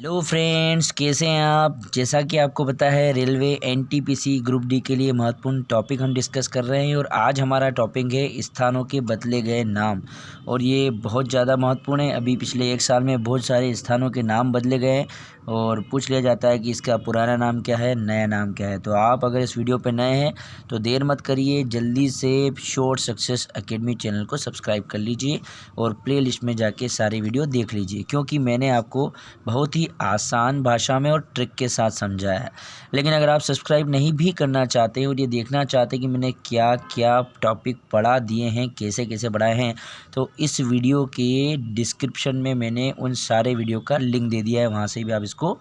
Hello friends, कैसे हैं आप। जैसा कि आपको पता है, रेलवे एनटीपीसी ग्रुप डी के लिए महत्वपूर्ण टॉपिक हम डिस्कस कर रहे हैं और आज हमारा टॉपिक है स्थानों के बदले गए नाम। और ये बहुत ज़्यादा महत्वपूर्ण है। अभी पिछले एक साल में बहुत सारे स्थानों के नाम बदले गए हैं और पूछ लिया जाता है कि इसका पुराना नाम क्या है, नया नाम क्या है। तो आप अगर इस वीडियो पर नए हैं तो देर मत करिए, जल्दी से शॉर्ट सक्सेस एकेडमी चैनल को सब्सक्राइब कर लीजिए और प्ले लिस्ट में जाके सारी वीडियो देख लीजिए, क्योंकि मैंने आपको बहुत ही आसान भाषा में और ट्रिक के साथ समझाया है। लेकिन अगर आप सब्सक्राइब नहीं भी करना चाहते और ये देखना चाहते कि मैंने क्या क्या टॉपिक पढ़ा दिए हैं, कैसे कैसे पढ़ाए हैं, तो इस वीडियो के डिस्क्रिप्शन में मैंने उन सारे वीडियो का लिंक दे दिया है, वहाँ से भी आप इसको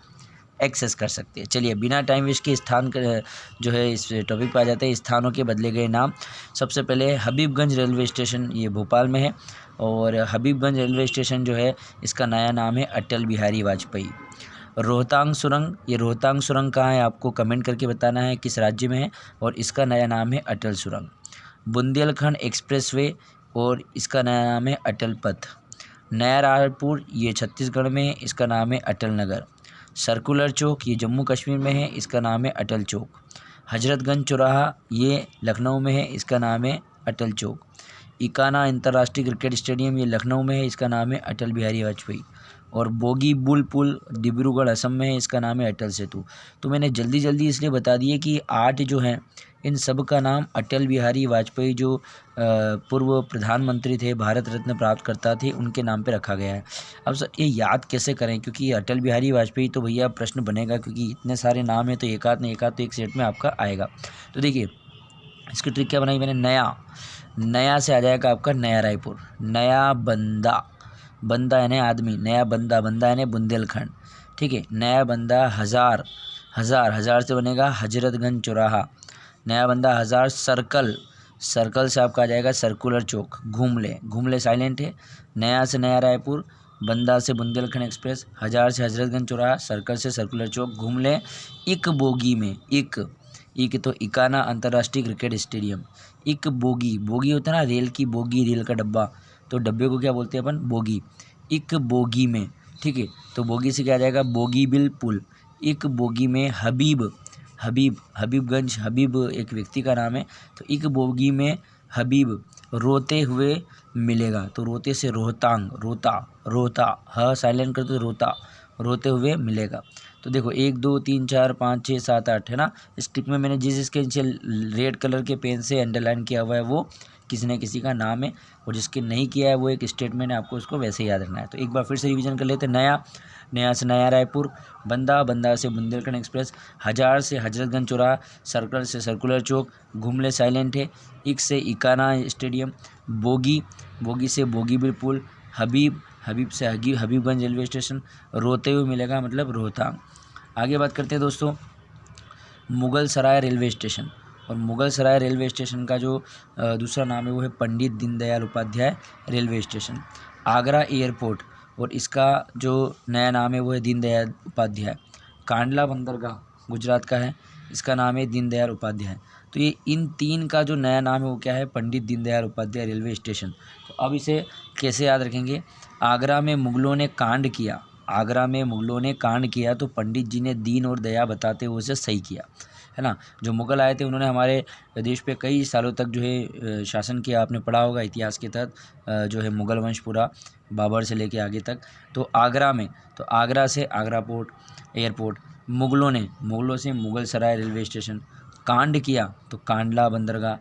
एक्सेस कर सकते हैं। चलिए बिना टाइम वेस्ट के जो है इस टॉपिक पर आ जाते हैं। स्थानों के बदले गए नाम। सबसे पहले हबीबगंज रेलवे स्टेशन, ये भोपाल में है और हबीबगंज रेलवे स्टेशन जो है इसका नया नाम है अटल बिहारी वाजपेयी। रोहतांग सुरंग, ये रोहतांग सुरंग कहाँ है आपको कमेंट करके बताना है, किस राज्य में है, और इसका नया नाम है अटल सुरंग। बुंदेलखंड एक्सप्रेसवे और इसका नया नाम है अटल पथ। नया रायपुर, ये छत्तीसगढ़ में है, इसका नाम है अटल नगर। सर्कुलर चौक, ये जम्मू कश्मीर में है, इसका नाम है अटल चौक। हजरतगंज चौराहा, ये लखनऊ में है, इसका नाम है अटल चौक। इकाना अंतर्राष्ट्रीय क्रिकेट स्टेडियम, ये लखनऊ में है, इसका नाम है अटल बिहारी वाजपेयी। और बोगीबुल पुल डिब्रूगढ़ असम में है, इसका नाम है अटल सेतु। तो मैंने जल्दी जल्दी इसलिए बता दिए कि 8 जो हैं इन सब का नाम अटल बिहारी वाजपेयी, जो पूर्व प्रधानमंत्री थे, भारत रत्न प्राप्तकर्ता थे, उनके नाम पे रखा गया है। अब सर ये याद कैसे करें, क्योंकि अटल बिहारी वाजपेयी तो भैया प्रश्न बनेगा, क्योंकि इतने सारे नाम हैं तो एक आध तो एक सेट में आपका आएगा। तो देखिए इसकी ट्रिक क्या बनाई मैंने, नया से आ जाएगा आपका नया रायपुर। नया बंदा, बंदा यानी आदमी, नया बंदा, बंदा यानी बुंदेलखंड, ठीक है। नया बंदा हज़ार, हज़ार से बनेगा हजरतगंज चौराहा। नया बंदा हज़ार सर्कल, सर्कल से आपका आ जाएगा सर्कुलर चौक। घूमले साइलेंट है। नया से नया रायपुर, बंदा से बुंदेलखंड एक्सप्रेस, हज़ार से हजरतगंज चौराहा, सर्कल से सर्कुलर चौक, घूमले। इक बोगी में, इक तो इकाना अंतर्राष्ट्रीय क्रिकेट स्टेडियम। इक बोगी, बोगी होता है ना रेल की बोगी, रेल का डब्बा, तो डब्बे को क्या बोलते हैं अपन, बोगी। इक बोगी में, ठीक है। तो बोगी से क्या आ जाएगा, बोगीबिल पुल। इक बोगी में हबीबगंज, हबीब एक व्यक्ति का नाम है, तो इक बोगी में हबीब। रोते हुए मिलेगा, तो रोते से रोहतांग, रोता ह साइलेंट कर दो, रोते हुए मिलेगा। तो देखो 1 2 3 4 5 6 7 8 है ना। इस टिक में मैंने जिस इसके नीचे रेड कलर के पेन से अंडरलाइन किया हुआ है वो किसी न किसी का नाम है, और जिसके नहीं किया है वो एक स्टेटमेंट है, आपको उसको वैसे याद रखना है। तो एक बार फिर से रिवीजन कर लेते हैं। नया से नया रायपुर, बंदा से बुंदेलखंड एक्सप्रेस, हज़ार से हजरतगंज चौराहा, सर्कल से सर्कुलर चौक, घूमले साइलेंट है, इक से इकाना स्टेडियम, बोगी से बोगीबिल पुल, हबीब से हबीबगंज रेलवे स्टेशन, रोते हुए मिलेगा मतलब रोहतांग। आगे बात करते हैं दोस्तों मुगल सराय रेलवे स्टेशन। और मुगल सराय रेलवे स्टेशन का जो दूसरा नाम है वो है Pandit Deendayal Upadhyay railway station. Agra airport, और इसका जो नया नाम है वो है दीनदयाल उपाध्याय। कांडला बंदरगाह गुजरात का है, इसका नाम है दीनदयाल उपाध्याय। तो ये इन 3 का जो नया नाम है वो क्या है, पंडित दीनदयाल उपाध्याय रेलवे स्टेशन। तो अब इसे कैसे याद रखेंगे, आगरा में मुगलों ने कांड किया, तो पंडित जी ने दीन और दया बताते हुए उसे सही किया, है ना। जो मुग़ल आए थे उन्होंने हमारे देश पे कई सालों तक जो है शासन किया, आपने पढ़ा होगा इतिहास के तहत, जो है मुग़ल वंश पूरा बाबर से लेके आगे तक। तो आगरा से आगरा पोर्ट एयरपोर्ट, मुग़लों से मुग़ल सराय रेलवे स्टेशन, कांड किया तो कांडला बंदरगाह,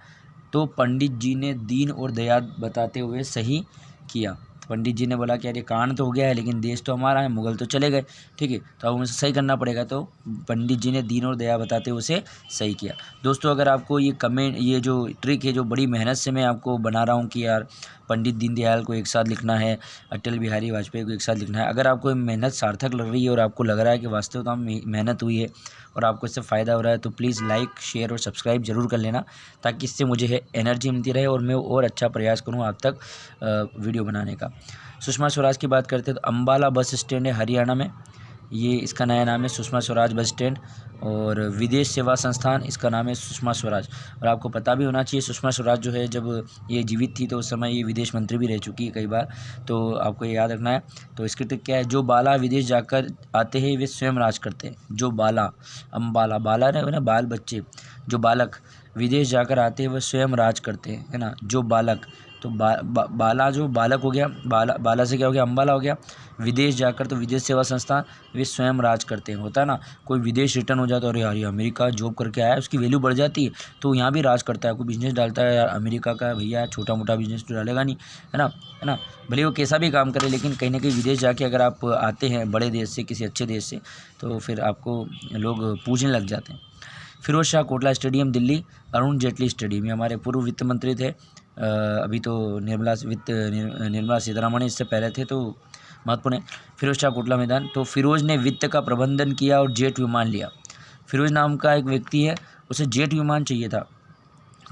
तो पंडित जी ने दीन और दया बताते हुए सही किया। पंडित जी ने बोला कि यार ये कांड तो हो गया है लेकिन देश तो हमारा है, मुग़ल तो चले गए, ठीक है, तो अब हमें सही करना पड़ेगा। तो पंडित जी ने दीन और दया बताते हुए उसे सही किया। दोस्तों अगर आपको ये जो ट्रिक है, जो बड़ी मेहनत से मैं आपको बना रहा हूँ कि यार पंडित दीनदयाल को एक साथ लिखना है, अटल बिहारी वाजपेयी को एक साथ लिखना है, अगर आपको मेहनत सार्थक लग रही है और आपको लग रहा है कि वास्तव में मेहनत हुई है और आपको इससे फ़ायदा हो रहा है, तो प्लीज़ लाइक शेयर और सब्सक्राइब ज़रूर कर लेना, ताकि इससे मुझे एनर्जी मिलती रहे और मैं और अच्छा प्रयास करूँ आप तक वीडियो बनाने का। सुषमा स्वराज की बात करते हैं तो अम्बाला बस स्टैंड है हरियाणा में, ये इसका नया नाम है सुषमा स्वराज बस स्टैंड। और विदेश सेवा संस्थान, इसका नाम है सुषमा स्वराज। और आपको पता भी होना चाहिए सुषमा स्वराज जो है, जब ये जीवित थी तो उस समय ये विदेश मंत्री भी रह चुकी है कई बार, तो आपको ये याद रखना है। तो इसकी ट्रिक क्या है, जो बाला विदेश जाकर आते हैं वे स्वयं राज करते हैं। जो बाला, अम्बाला, बाला ना बाल बच्चे, जो बालक विदेश जाकर आते हैं वह स्वयं राज करते हैं, है ना। जो बालक, तो बाला जो बालक हो गया, बाला से क्या हो गया, अम्बाला हो गया। विदेश जाकर तो विदेश सेवा संस्थान, वे स्वयं राज करते हैं। होता है ना, कोई विदेश रिटर्न हो जाता है, अरे यार ये अमेरिका जॉब करके आया है, उसकी वैल्यू बढ़ जाती है, तो यहाँ भी राज करता है। कोई बिजनेस डालता है यार अमेरिका का, भैया छोटा मोटा बिजनेस तो डालेगा नहीं, है ना। भले वो कैसा भी काम करे, लेकिन कहीं ना कहीं विदेश जाके अगर आप आते हैं बड़े देश से, किसी अच्छे देश से, तो फिर आपको लोग पूछने लग जाते हैं। फिरोज शाह कोटला स्टेडियम दिल्ली, अरुण जेटली स्टेडियम, ये हमारे पूर्व वित्त मंत्री थे। अभी तो निर्मला सीतारमण इससे पहले थे, तो महत्वपूर्ण है। फिरोज शाह कोटला मैदान, तो फिरोज ने वित्त का प्रबंधन किया और जेट विमान लिया। फिरोज नाम का एक व्यक्ति है, उसे जेट विमान चाहिए था,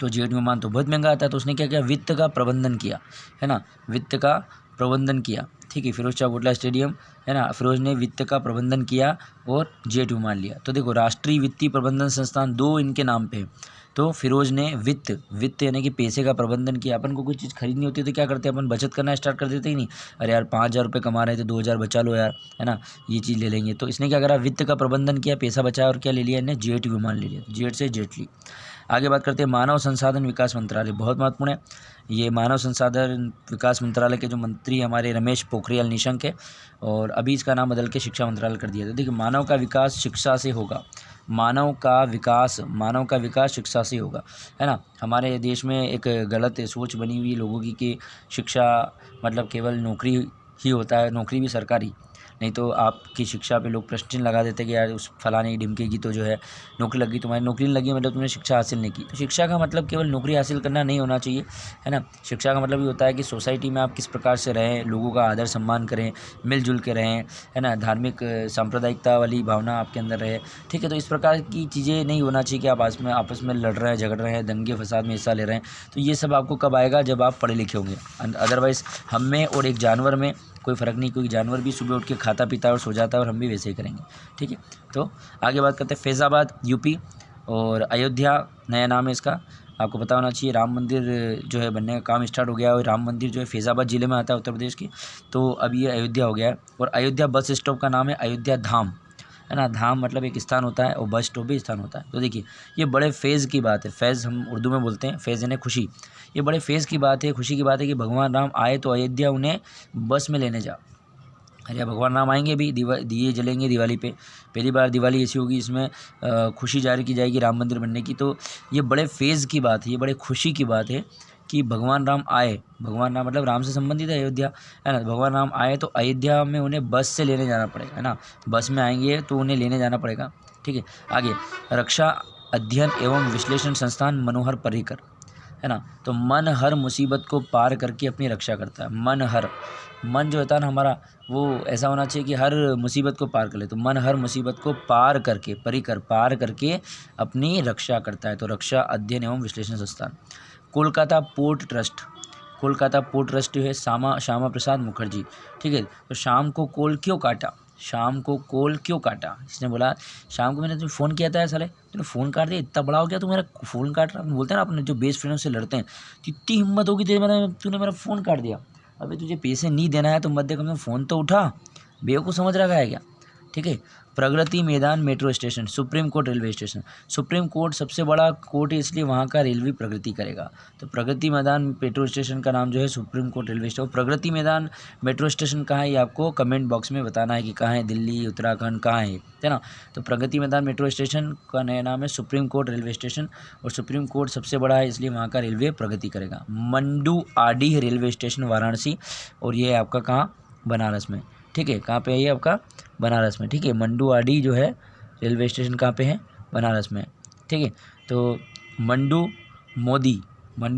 तो जेट विमान तो बहुत महंगा आता है, तो उसने क्या किया, वित्त का प्रबंधन किया, है ना, वित्त का प्रबंधन किया। ठीक है, फिरोज शाह कोटला स्टेडियम, है ना, फिरोज ने वित्त का प्रबंधन किया और जेट विमान लिया। तो देखो, राष्ट्रीय वित्तीय प्रबंधन संस्थान 2 इनके नाम पे है। तो फिरोज ने वित्त यानी कि पैसे का प्रबंधन किया। अपन को कोई चीज़ खरीदनी होती है तो क्या करते हैं, अपन बचत करना स्टार्ट कर देते ही नहीं, अरे यार 5,000 रुपये कमा रहे थे, 2,000 बचा लो यार, है ना, ये चीज़ ले लेंगे। तो इसने क्या करा, वित्त का प्रबंधन किया, पैसा बचाया और क्या ले लिया, इन्हें जेट विमान ले लिया, जेट से जेटली। आगे बात करते हैं मानव संसाधन विकास मंत्रालय, बहुत महत्वपूर्ण है। ये मानव संसाधन विकास मंत्रालय के जो मंत्री हमारे रमेश पोखरियाल निशंक है, और अभी इसका नाम बदल के शिक्षा मंत्रालय कर दिया था। देखिए, मानव का विकास शिक्षा से होगा, मानव का विकास शिक्षा से होगा, है ना। हमारे देश में एक गलत सोच बनी हुई लोगों की कि शिक्षा मतलब केवल नौकरी ही होता है, नौकरी भी सरकारी, नहीं तो आपकी शिक्षा पे लोग प्रश्न चिन्ह लगा देते कि यार उस फलाने ढिमके की तो जो है नौकरी लगी, तुम्हारी नौकरी नहीं लगी मतलब तुमने शिक्षा हासिल नहीं की। तो शिक्षा का मतलब केवल नौकरी हासिल करना नहीं होना चाहिए, है ना। शिक्षा का मतलब ये होता है कि सोसाइटी में आप किस प्रकार से रहें, लोगों का आदर सम्मान करें, मिलजुल के रहें, है ना, धार्मिक सांप्रदायिकता वाली भावना आपके अंदर रहे। ठीक है, तो इस प्रकार की चीज़ें नहीं होना चाहिए कि आप आपस में लड़ रहे हैं, झगड़ रहे हैं, दंगे फसाद में हिस्सा ले रहे हैं। तो ये सब आपको कब आएगा, जब आप पढ़े लिखे होंगे। अदरवाइज़ हम में और एक जानवर में कोई फ़र्क नहीं, क्योंकि जानवर भी सुबह उठ के खाता पीता है और सो जाता है, और हम भी वैसे ही करेंगे। ठीक है, तो आगे बात करते हैं फैज़ाबाद यूपी, और अयोध्या नया नाम है इसका। आपको पता होना चाहिए राम मंदिर जो है बनने का काम स्टार्ट हो गया है, और राम मंदिर जो है फैज़ाबाद ज़िले में आता है उत्तर प्रदेश की, तो अब ये अयोध्या हो गया है। और अयोध्या बस स्टॉप का नाम है अयोध्या धाम, है ना। धाम मतलब एक स्थान होता है और बस स्टॉप भी स्थान होता है। तो देखिए, ये बड़े फेज़ की बात है, फेज़ हम उर्दू में बोलते हैं, फेज़ यानी खुशी। ये बड़े फेज़ की बात है, खुशी की बात है कि भगवान राम आए तो अयोध्या उन्हें बस में लेने जा। अरे भगवान राम आएंगे भी, दिए जलेंगे दिवाली पे, पहली बार दिवाली ऐसी होगी इसमें खुशी जारी की जाएगी राम मंदिर बनने की। तो ये बड़े फेज़ की बात है, ये बड़े खुशी की बात है कि भगवान राम आए, भगवान राम मतलब राम से संबंधित है अयोध्या, है ना। भगवान राम आए तो अयोध्या में उन्हें बस से लेने जाना पड़ेगा, है ना, बस में आएंगे तो उन्हें लेने जाना पड़ेगा। ठीक है, आगे रक्षा अध्ययन एवं विश्लेषण संस्थान मनोहर पर्रिकर, है ना। तो मन हर मुसीबत को पार करके अपनी रक्षा करता है। मन जो होता है ना हमारा, वो ऐसा होना चाहिए कि हर मुसीबत को पार कर ले। तो मन हर मुसीबत को पार करके, परिकर पार करके अपनी रक्षा करता है। तो रक्षा अध्ययन एवं विश्लेषण संस्थान। कोलकाता पोर्ट ट्रस्ट जो है श्यामा प्रसाद मुखर्जी। ठीक है, तो शाम को कोल क्यों काटा, इसने बोला शाम को मैंने तुम्हें फ़ोन किया था साले, तूने फ़ोन काट दिया, इतना बड़ा हो गया तू मेरा फ़ोन काट रहा। बोलते हैं ना अपने जो बेस्ट फ्रेंड से लड़ते हैं, इतनी हिम्मत होगी तूने मेरा फ़ोन काट दिया। अबे तुझे पैसे नहीं देना है तो मध्य कम से कम फ़ोन तो उठा, बेवकूफ़ समझ रखा है क्या। ठीक है, Pragati Maidan metro station, supreme court railway station. Supreme court सबसे बड़ा कोर्ट है, इसलिए वहाँ का रेलवे प्रगति करेगा। तो प्रगति मैदान मेट्रो स्टेशन का नाम जो है supreme court railway station. Pragati Maidan metro station कहाँ है, ये आपको कमेंट बॉक्स में बताना है कि कहाँ है, दिल्ली, उत्तराखंड कहाँ है ना। तो प्रगति मैदान मेट्रो स्टेशन का नया नाम है सुप्रीम कोर्ट रेलवे स्टेशन, और सुप्रीम कोर्ट सबसे बड़ा है इसलिए वहाँ का रेलवे प्रगति करेगा। मंडुआडीह रेलवे स्टेशन वाराणसी, और ये है आपका कहाँ, बनारस में। ठीक है, कहाँ पे है ये आपका, बनारस में। ठीक है, मंडुआडीह जो है रेलवे स्टेशन कहाँ पे है, बनारस में। ठीक है, तो मंडू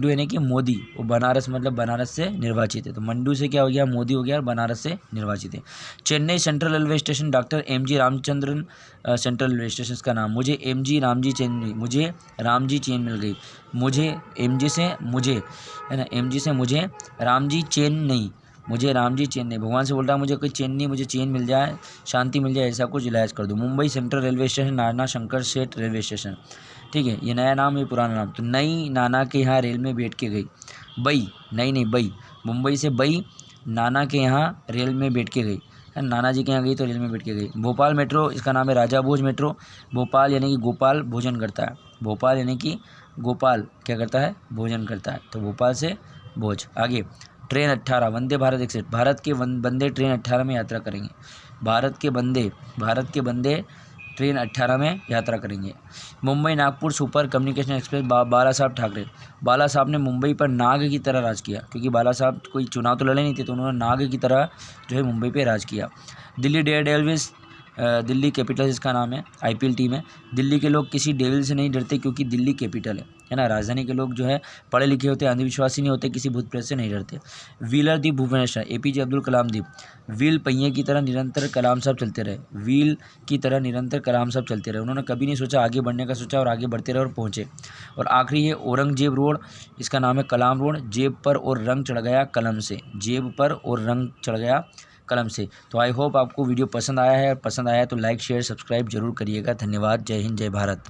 यानी कि मोदी, और बनारस मतलब बनारस से निर्वाचित है। तो मंडू से क्या हो गया, मोदी हो गया, और बनारस से निर्वाचित है। Chennai central railway station doctor MG. Ramachandran central railway station का नाम। मुझे रामजी चेन मिल गई, मुझे एम.जी. से मुझे, है ना, एम.जी. से मुझे रामजी चेन नहीं, मुझे राम जी चेन्नई, भगवान से बोल रहा है मुझे कोई चेन्नई, मुझे चैन मिल जाए, शांति मिल जाए, ऐसा कुछ इलाज कर दो। मुंबई सेंट्रल रेलवे स्टेशन, नाना शंकर शेठ रेलवे स्टेशन। ठीक है, ये नया नाम, ये पुराना नाम। तो नई नाना के यहाँ रेल में बैठ के गई। बई, नई नहीं बई, मुंबई से बई नाना के यहाँ रेल में बैठ के गई। नाना जी के यहाँ गई तो रेल में बैठ के गई। भोपाल मेट्रो, इसका नाम है राजा भोज मेट्रो। भोपाल यानी कि गोपाल भोजन करता है, भोपाल यानी कि गोपाल क्या करता है, भोजन करता है, तो भोपाल से भोज। आगे ट्रेन 18, वंदे भारत एक्सप्रेस, भारत के बंदे ट्रेन 18 में यात्रा करेंगे। भारत के बंदे ट्रेन 18 में यात्रा करेंगे। Mumbai Nagpur super communication express, Bala Saheb Thackeray. बाला साहब ने मुंबई पर नाग की तरह राज किया, क्योंकि बाला साहब कोई चुनाव तो लड़े नहीं थे, तो उन्होंने नाग की तरह जो है मुंबई पे राज किया। दिल्ली डेयरडेविल्स, दिल्ली कैपिटल इसका नाम है, आईपीएल टीम है। दिल्ली के लोग किसी डेविल से नहीं डरते, क्योंकि दिल्ली कैपिटल है ना। राजधानी के लोग जो है पढ़े लिखे होते, अंधविश्वासी नहीं होते, किसी भूत प्रेत से नहीं डरते। व्हीलर द्वीप भुवनेश्वर, एपीजे अब्दुल कलाम द्वीप। व्हील पहिए की तरह निरंतर कलाम साहब चलते रहे, व्हील की तरह निरंतर कलाम साहब चलते रहे। उन्होंने कभी नहीं सोचा, आगे बढ़ने का सोचा और आगे बढ़ते रहे और पहुँचे। और आखिरी है औरंगजेब रोड, इसका नाम है कलाम रोड। जेब पर और रंग चढ़ गया कलम से, जेब पर और रंग चढ़ गया कलम से। तो आई होप आपको वीडियो पसंद आया है, पसंद आया है तो लाइक शेयर सब्सक्राइब जरूर करिएगा। धन्यवाद, जय हिंद, जय भारत।